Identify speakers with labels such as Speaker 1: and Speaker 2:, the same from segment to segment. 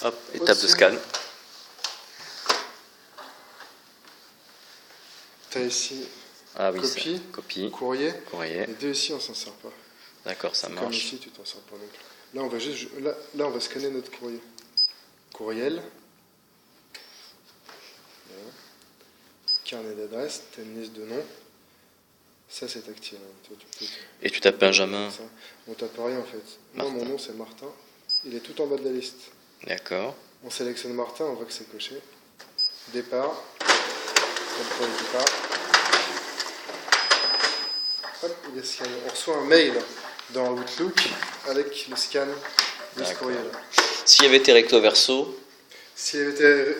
Speaker 1: Hop, étape de scan.
Speaker 2: Tu as ici
Speaker 1: Ah oui,
Speaker 2: copie,
Speaker 1: copie,
Speaker 2: courrier.
Speaker 1: courrier.
Speaker 2: Les deux ici, on s'en sert pas.
Speaker 1: D'accord, ça marche.
Speaker 2: Comme ici, tu t'en sers pas non plus. Là, on va juste, là, on va scanner notre courrier. Courriel. Voilà. Carnet d'adresse, tu as une liste de noms. Ça, c'est tactile. Hein.
Speaker 1: Et tu tapes Benjamin.
Speaker 2: On tape rien en fait. Moi, mon nom, c'est Martin. Il est tout en bas de la liste.
Speaker 1: D'accord.
Speaker 2: On sélectionne Martin, on voit que c'est coché. Départ. Contrôle départ. Hop, il est scanné. On reçoit un mail dans Outlook avec le scan de ce courriel.
Speaker 1: S'il y avait été recto verso.
Speaker 2: S'il y avait été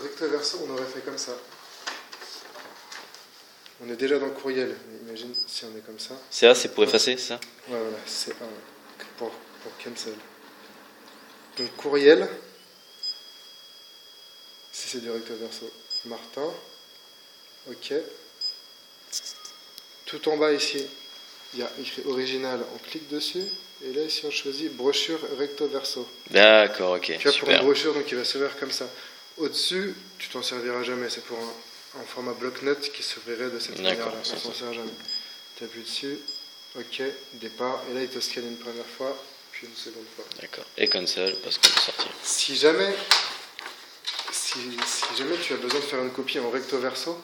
Speaker 2: recto verso, on aurait fait comme ça. On est déjà dans le courriel. Mais imagine si on est comme ça.
Speaker 1: C'est A, c'est pour effacer, ça?
Speaker 2: Ouais, voilà, c'est A pour cancel. Donc courriel, si c'est du recto verso, Martin, ok. Tout en bas ici, il y a écrit original, on clique dessus, et là ici on choisit brochure recto verso.
Speaker 1: D'accord, ok.
Speaker 2: Tu vois, pour une
Speaker 1: Super.
Speaker 2: brochure, donc il va s'ouvrir comme ça. Au-dessus, tu t'en serviras jamais, c'est pour un format bloc-notes qui s'ouvrirait de cette manière-là. On s'en sert jamais. Tu appuies dessus, ok, départ, et là il te scanne une première fois, puis une seconde fois.
Speaker 1: D'accord. Et cancel, parce qu'on peut sortir.
Speaker 2: Si jamais tu as besoin de faire une copie en recto verso,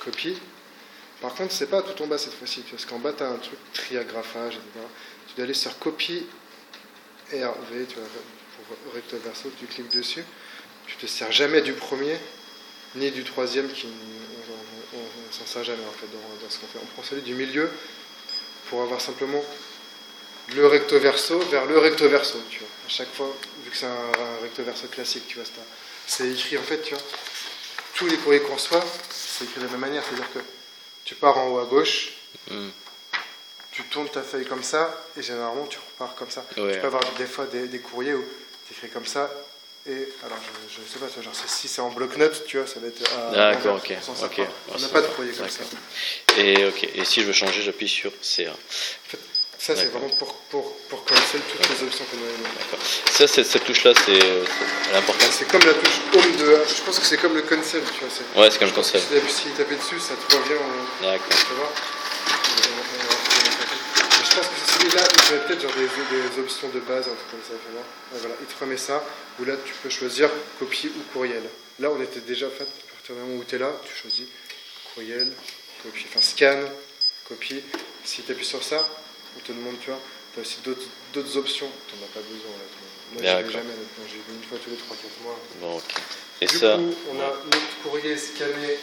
Speaker 2: copie. Par contre, c'est pas tout en bas cette fois-ci, parce qu'en bas tu as un truc triagraphage, etc. Tu dois aller sur copie RV, tu vois, pour recto verso, tu cliques dessus. Tu te sers jamais du premier, ni du troisième, on s'en sert jamais en fait dans ce qu'on fait. On prend celui du milieu pour avoir simplement le recto verso vers le recto verso, tu vois. À chaque fois, vu que c'est un recto verso classique, tu vois, c'est écrit en fait, tu vois. Tous les courriers qu'on reçoit, c'est écrit de la même manière, c'est-à-dire que tu pars en haut à gauche, tu tournes ta feuille comme ça, et généralement tu repars comme ça.
Speaker 1: Ouais.
Speaker 2: Tu peux avoir des fois des courriers où c'est écrit comme ça, et alors je sais pas, genre si c'est en bloc-notes, tu vois, ça va être à
Speaker 1: D'accord, ok.
Speaker 2: On n'a pas de courrier comme ça.
Speaker 1: Et si je veux changer, j'appuie sur CA.
Speaker 2: En fait, ça c'est vraiment pour cancel toutes les options qu'on a émises.
Speaker 1: D'accord. Ça, cette touche-là, c'est l'important.
Speaker 2: C'est comme la touche home de. Je pense que c'est comme le cancel, tu vois.
Speaker 1: Ouais, c'est comme le cancel.
Speaker 2: Si tu tapes dessus, ça te revient.
Speaker 1: D'accord.
Speaker 2: Tu vois. Mais je pense que c'est celui-là, il y a peut-être genre des options de base, un truc comme ça. Tu vois. Ouais, voilà, il te remet ça, où là tu peux choisir copie ou courriel. Là, on était déjà fait, à partir du moment où tu es là, tu choisis courriel, copie, enfin scan, copie. Si tu appuies sur ça, on te demande, tu vois, tu as aussi d'autres options, tu n'en as pas besoin. Là, moi, je l'ai jamais, j'ai vu une fois tous les 3-4 mois.
Speaker 1: Bon, ok. Et
Speaker 2: du
Speaker 1: ça...
Speaker 2: coup, on a notre courrier scanné.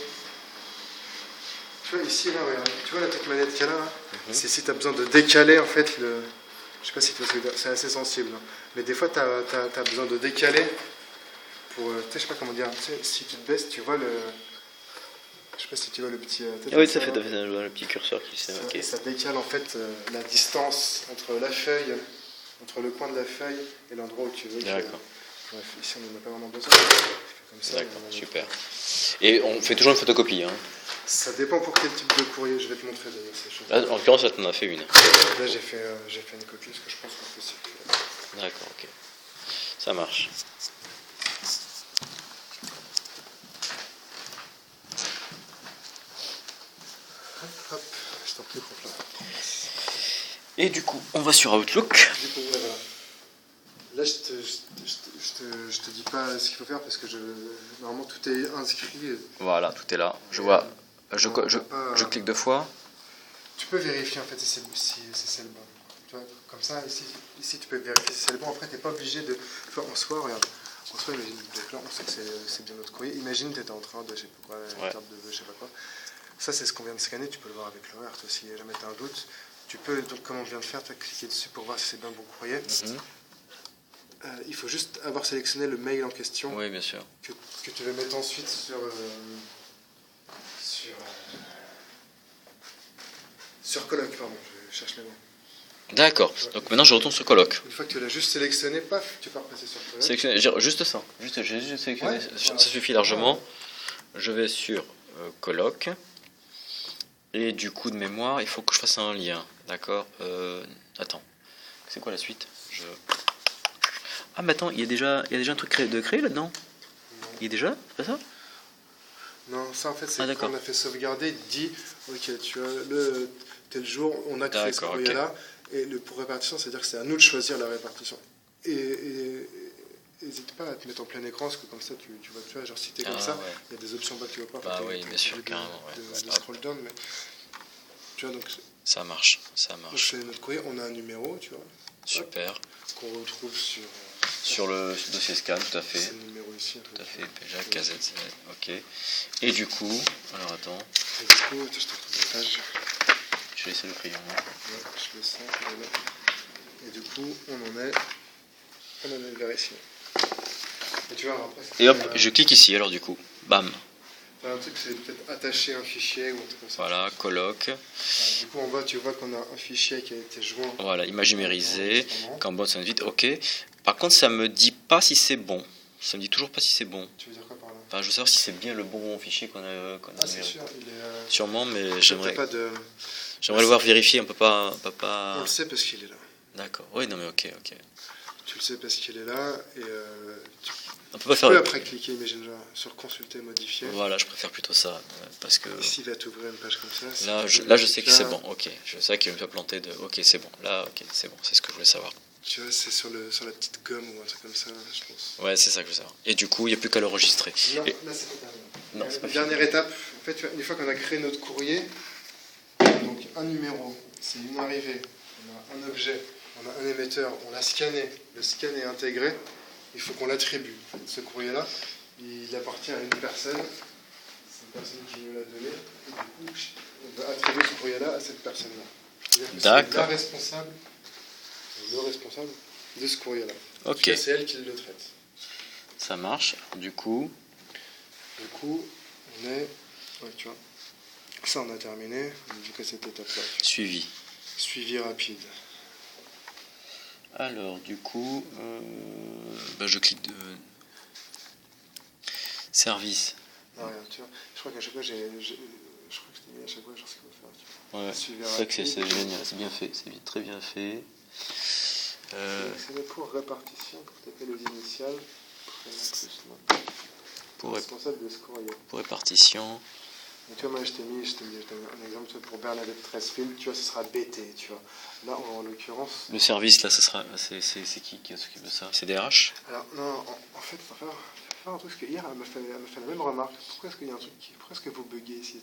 Speaker 2: Tu vois, ici, là, regarde, tu vois la petite manette qu'il y a là, c'est si tu as besoin de décaler, en fait, le... Je sais pas si tu vois ce que je veux dire, c'est assez sensible. Hein. Mais des fois, tu as besoin de décaler pour... tu sais, je sais pas comment dire, tu sais, si tu te baisses, tu vois le... Je sais pas si tu vois le petit...
Speaker 1: oui, ça fait le petit curseur qui s'est marqué.
Speaker 2: Ça décale en fait la distance entre la feuille, entre le coin de la feuille et l'endroit où tu veux.
Speaker 1: D'accord.
Speaker 2: Bref, ici on n'en a pas vraiment besoin. Comme ça.
Speaker 1: D'accord, super. Et on fait toujours une photocopie, hein?
Speaker 2: Ça dépend pour quel type de courrier. Je vais te montrer d'ailleurs ces choses.
Speaker 1: Là, en l'occurrence, là, tu en as fait une.
Speaker 2: Là, j'ai fait une copie parce que je pense qu'on peut circuler.
Speaker 1: D'accord, ok. Ça marche.
Speaker 2: Hop, je t'en prie, Franklin.
Speaker 1: Et du coup, on va sur Outlook.
Speaker 2: Du coup, ouais, voilà. Là, je te dis pas ce qu'il faut faire parce que normalement tout est inscrit.
Speaker 1: Voilà, tout est là. Je vois. Je clique 2 fois.
Speaker 2: Tu peux vérifier en fait si c'est le bon. Tu vois, comme ça, ici tu peux vérifier si c'est le bon. Après, tu n'es pas obligé de. Enfin, en soi, regarde. En soi, imagine, donc là, on sait que c'est bien notre courrier. Imagine, tu étais en train de, je sais pas quoi, une carte de vœux, je sais pas quoi. Ça, c'est ce qu'on vient de scanner. Tu peux le voir avec l'horaire. Si jamais tu as un doute, tu peux, donc, comme on vient de faire, tu as cliqué dessus pour voir si c'est bien le bon courrier. Il faut juste avoir sélectionné le mail en question.
Speaker 1: Oui, bien sûr.
Speaker 2: Que tu vas mettre ensuite sur colloque, pardon, je cherche les mots.
Speaker 1: D'accord. Donc maintenant, je retourne sur colloque.
Speaker 2: Une fois que tu l'as juste sélectionné, paf, tu peux repasser sur colloque.
Speaker 1: Sélectionner, juste ça. J'ai juste sélectionné.
Speaker 2: Ouais,
Speaker 1: ça
Speaker 2: voilà.
Speaker 1: suffit largement. Je vais sur colloque. Et du coup, de mémoire, il faut que je fasse un lien. D'accord. Attends. C'est quoi la suite? Ah, mais attends, il y a déjà un truc de créé là-dedans. Il est déjà, c'est pas ça?
Speaker 2: Non, ça en fait, c'est
Speaker 1: Ah,
Speaker 2: quand
Speaker 1: d'accord.
Speaker 2: on a fait sauvegarder, il te dit, ok, tu as tel jour, on a créé ce
Speaker 1: D'accord, ok.
Speaker 2: courrier-là, et pour répartition, c'est-à-dire que c'est à nous de choisir la répartition. Et n'hésite pas à te mettre en plein écran, parce que comme ça, tu vois, genre si t'es comme
Speaker 1: Ah,
Speaker 2: ça,
Speaker 1: ouais.
Speaker 2: il y a des options bas que tu vois pas.
Speaker 1: Bah
Speaker 2: t'es-
Speaker 1: oui,
Speaker 2: t'es
Speaker 1: bien sûr,
Speaker 2: obligé
Speaker 1: carrément, ouais.
Speaker 2: de
Speaker 1: Hop.
Speaker 2: scroll down, mais tu vois, donc
Speaker 1: Ça marche, ça
Speaker 2: donc
Speaker 1: marche.
Speaker 2: c'est notre courrier, on a un numéro, tu vois,
Speaker 1: Super.
Speaker 2: qu'on retrouve sur.
Speaker 1: Sur le dossier scan, tout à fait.
Speaker 2: C'est le numéro ici.
Speaker 1: Tout à fait, PJ, KZZ, ok. Et du coup, alors attends,
Speaker 2: Et du coup, attends, je te retrouve la page.
Speaker 1: je vais laisser le crayon.
Speaker 2: Ouais, je le sens, voilà. Et du coup, on en est vers ici. Et tu vois, alors après,
Speaker 1: Et hop, je clique ici, alors du coup, bam.
Speaker 2: un truc, c'est peut-être attacher un fichier ou un truc comme ça.
Speaker 1: Voilà, colloque.
Speaker 2: Du coup, en bas, tu vois qu'on a un fichier qui a été joint.
Speaker 1: Voilà, image numérisée, Cambon sonne vite, ok. Par contre, ça me dit pas si c'est bon. Ça me dit toujours pas si c'est bon.
Speaker 2: Tu veux dire quoi par là?
Speaker 1: Enfin, je veux savoir si c'est bien le bon fichier qu'on a
Speaker 2: Ah, c'est
Speaker 1: numéré.
Speaker 2: sûr, il est.
Speaker 1: Sûrement, mais
Speaker 2: T'as
Speaker 1: j'aimerais
Speaker 2: pas de.
Speaker 1: le voir vérifier, on peut
Speaker 2: On
Speaker 1: pas...
Speaker 2: le sait parce qu'il est là.
Speaker 1: D'accord, oui, non mais ok.
Speaker 2: Tu le sais parce qu'il est là et
Speaker 1: On peut pas
Speaker 2: tu
Speaker 1: faire...
Speaker 2: peux après cliquer, imagine genre, sur consulter, modifier.
Speaker 1: Voilà, je préfère plutôt ça, parce que...
Speaker 2: Ici, il va t'ouvrir une page comme ça.
Speaker 1: Là,
Speaker 2: Si
Speaker 1: je sais que
Speaker 2: là,
Speaker 1: c'est bon, ok. Je sais qu'il ne me pas planter de... Ok, c'est bon, là, ok, c'est bon, c'est ce que je voulais savoir.
Speaker 2: Tu vois, c'est sur la petite gomme ou un truc comme ça, je pense.
Speaker 1: Ouais, c'est ça que je veux savoir. Et du coup, il n'y a plus qu'à l'enregistrer.
Speaker 2: Non,
Speaker 1: Et-
Speaker 2: là, c'est pas terminé.
Speaker 1: Non, c'est pas
Speaker 2: Dernière étape, en fait, tu vois, une fois qu'on a créé notre courrier, donc un numéro, c'est une arrivée, on a un objet, on a un émetteur, on l'a scanné, le scan est intégré, il faut qu'on l'attribue. En fait, ce courrier-là, il appartient à une personne, c'est une personne qui nous l'a donné, et du coup, on va attribuer ce courrier-là à cette personne-là. C'est-à-dire que c'est
Speaker 1: D'accord.
Speaker 2: le responsable de ce courrier-là.
Speaker 1: Ok,
Speaker 2: Tu vois, c'est elle qui le traite.
Speaker 1: ça marche. Du coup,
Speaker 2: Du coup, on est. Ouais, tu vois. Ça, on a terminé. On a vu que cette étape-là.
Speaker 1: suivi.
Speaker 2: Suivi rapide.
Speaker 1: Alors, du coup, je clique de... Service.
Speaker 2: Ah, regarde, tu vois. Je crois qu'à chaque fois, je crois que je t'ai mis à chaque fois, genre ce qu'il faut faire. Tu vois.
Speaker 1: Ouais,
Speaker 2: Suivi
Speaker 1: c'est vrai que c'est
Speaker 2: rapide.
Speaker 1: génial, c'est bien fait, c'est très bien fait.
Speaker 2: C'est pour répartition, pour taper les initiales. Prénom plus nom.
Speaker 1: Pour
Speaker 2: Responsable de ce courrier.
Speaker 1: répartition.
Speaker 2: Et tu vois, moi, je t'ai mis un exemple tu vois, pour Bernadette Tresfield, tu vois, ce sera BT, tu vois. Là, en l'occurrence.
Speaker 1: Le service, là, c'est qui s'occupe de ça? C'est DRH?
Speaker 2: Alors, non, en fait, faut faire un truc, parce que hier, elle m'a fait la même remarque. Pourquoi est-ce qu'il y a un truc pourquoi est-ce que vous buguez ici?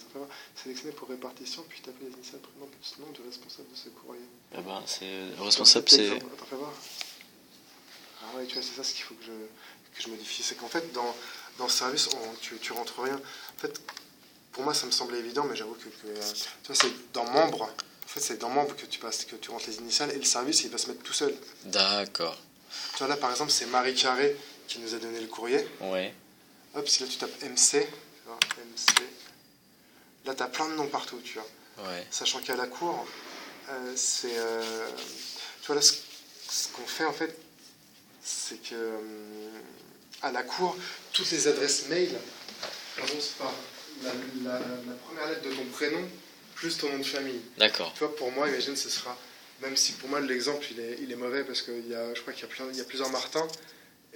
Speaker 2: Sélectionner pour répartition, puis taper les initiales prénom plus nom du responsable de ce courrier.
Speaker 1: Eh ben, le responsable,
Speaker 2: Cet
Speaker 1: c'est...
Speaker 2: exemple, attends, fais voir. Ah ouais, tu vois, c'est ça ce qu'il faut que je modifie. C'est qu'en fait, dans ce service, tu rentres rien. En fait, pour moi, ça me semblait évident, mais j'avoue que tu vois, c'est dans membre. En fait, c'est dans membre que tu rentres les initiales et le service, il va se mettre tout seul.
Speaker 1: D'accord.
Speaker 2: Tu vois, là, par exemple, c'est Marie Carré qui nous a donné le courrier.
Speaker 1: Ouais.
Speaker 2: Hop, si là, tu tapes MC, tu vois, MC. Là, tu as plein de noms partout, tu vois.
Speaker 1: Ouais.
Speaker 2: Sachant qu'à la cour, tu vois, là, ce qu'on fait, en fait, c'est que à la cour, toutes les adresses mail commencent par la première lettre de ton prénom plus ton nom de famille.
Speaker 1: D'accord.
Speaker 2: Tu vois, pour moi, imagine, ce sera, même si pour moi l'exemple il est mauvais parce que je crois qu'il y a plusieurs Martins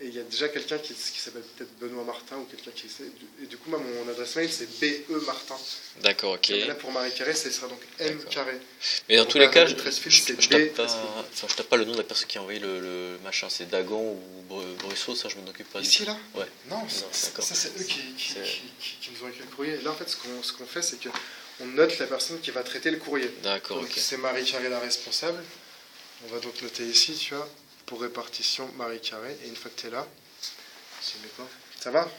Speaker 2: et il y a déjà quelqu'un qui s'appelle peut-être Benoît Martin ou quelqu'un qui sait. Et du coup, moi, mon adresse mail c'est BE Martin.
Speaker 1: D'accord, ok.
Speaker 2: Et là, pour Marie Carré, ce sera donc M carré.
Speaker 1: Mais dans
Speaker 2: Pour
Speaker 1: tous les cas,
Speaker 2: Bernadette Tresfield,
Speaker 1: je
Speaker 2: c'est
Speaker 1: tape
Speaker 2: B
Speaker 1: pas,
Speaker 2: Tresfield.
Speaker 1: enfin, je tape pas le nom de la personne qui a envoyé le machin. C'est Dagon ou Brusseau, ça, je m'en occupe pas.
Speaker 2: Ici, là
Speaker 1: Ouais.
Speaker 2: Non,
Speaker 1: d'accord.
Speaker 2: ça c'est eux qui
Speaker 1: C'est-
Speaker 2: nous ont écrit le courrier. Et là, en fait, ce qu'on fait, c'est qu'on note la personne qui va traiter le courrier.
Speaker 1: D'accord,
Speaker 2: Donc,
Speaker 1: ok.
Speaker 2: c'est Marie Carré la responsable. On va donc noter ici, tu vois, pour répartition Marie Carré. Et une fois que tu es là, tu mets quoi? Ça va?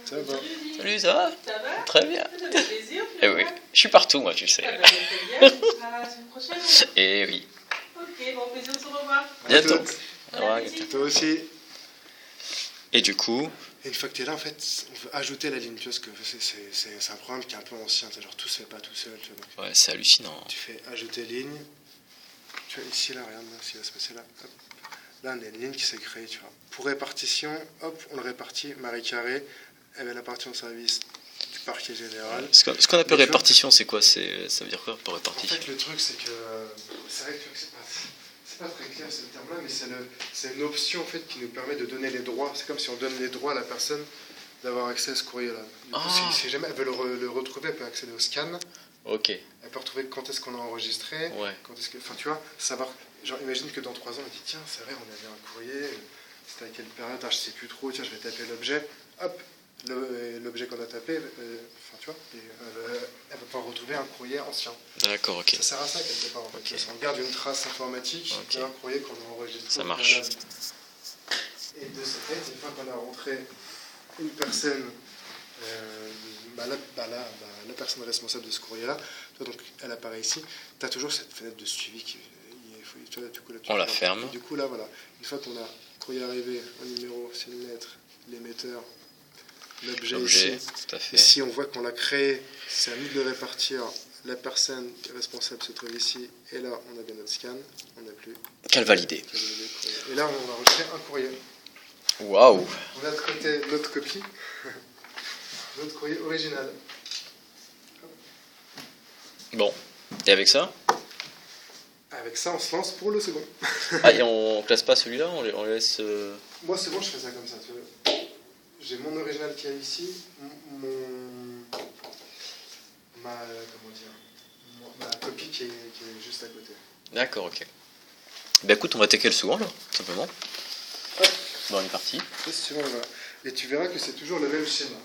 Speaker 2: Ça va.
Speaker 1: Salut, ça va?
Speaker 3: Ça va?
Speaker 1: Très bien.
Speaker 3: Ça fait plaisir.
Speaker 1: Eh oui, je suis partout, moi, tu sais.
Speaker 3: Ah bah, très bien. On sera la semaine prochaine.
Speaker 1: Eh oui.
Speaker 3: Ok, bon plaisir de se revoir.
Speaker 1: Bientôt.
Speaker 2: toutes.
Speaker 1: Au revoir.
Speaker 3: appétit.
Speaker 2: Toi aussi.
Speaker 1: Et du coup,
Speaker 2: Et une fois que tu es là, en fait, on veut ajouter la ligne. Tu vois, parce que c'est un programme qui est un peu ancien. Genre, tout se fait pas tout seul. Tu vois, donc,
Speaker 1: ouais, c'est hallucinant.
Speaker 2: tu fais ajouter ligne. Tu vois, ici, là, regarde, là, ce qui va se passer là. Hop. Là, on a une ligne qui s'est créée, tu vois. Pour répartition, hop, on le répartit. Marie Carré, elle appartient au service du parquet général.
Speaker 1: Ce qu'on appelle
Speaker 2: Mais tu vois-
Speaker 1: répartition, c'est quoi? Ça veut dire quoi pour
Speaker 2: En
Speaker 1: répartition?
Speaker 2: fait, le truc, c'est que c'est vrai que c'est c'est pas très clair ce terme-là, mais c'est une option en fait qui nous permet de donner les droits. C'est comme si on donne les droits à la personne d'avoir accès à ce courrier-là. Du coup, si jamais elle veut le retrouver, elle peut accéder au scan.
Speaker 1: Ok.
Speaker 2: Elle peut retrouver quand est-ce qu'on a enregistré.
Speaker 1: Ouais.
Speaker 2: Quand est-ce que, enfin, tu vois, savoir. Genre, imagine que dans 3 ans, on dit tiens, c'est vrai, on avait un courrier. C'était à quelle période? Ah, je sais plus trop. Tiens, je vais taper l'objet. Hop, l'objet qu'on a tapé. Enfin, tu vois, elle va pouvoir retrouver un courrier ancien.
Speaker 1: D'accord, ok.
Speaker 2: Ça sert à ça quelque part. En fait.
Speaker 1: Ok.
Speaker 2: On garde une trace informatique d'un courrier qu'on a enregistré.
Speaker 1: Ça marche.
Speaker 2: Et de ce fait, une fois qu'on a rentré une personne, la personne responsable de ce courrier-là, donc elle apparaît ici, tu as toujours cette fenêtre de suivi qui. Tu vois, du coup, là,
Speaker 1: On la ferme.
Speaker 2: Du coup, là, voilà. Une fois qu'on a courrier arrivé, un numéro, c'est une lettre, l'émetteur, l'objet ici.
Speaker 1: Tout à fait.
Speaker 2: Ici, on voit qu'on l'a créé, c'est à nous de le répartir. La personne responsable se trouve ici, et là, on a bien notre scan, on n'a plus.
Speaker 1: Qu'elle validé.
Speaker 2: Et là, on va enregistrer un courrier.
Speaker 1: Waouh.
Speaker 2: On a de côté notre copie, notre courrier original.
Speaker 1: Bon. Et avec ça?
Speaker 2: Avec ça, on se lance pour le second.
Speaker 1: Ah, et on classe pas celui-là, on les laisse.
Speaker 2: Moi, c'est bon, je fais ça comme ça. Tu vois. J'ai mon original qui est ici, ma copie qui est juste à côté.
Speaker 1: D'accord, ok. Ben écoute, on va attaquer le second là, simplement. Bon, on est parti.
Speaker 2: Et tu verras que c'est toujours le même schéma.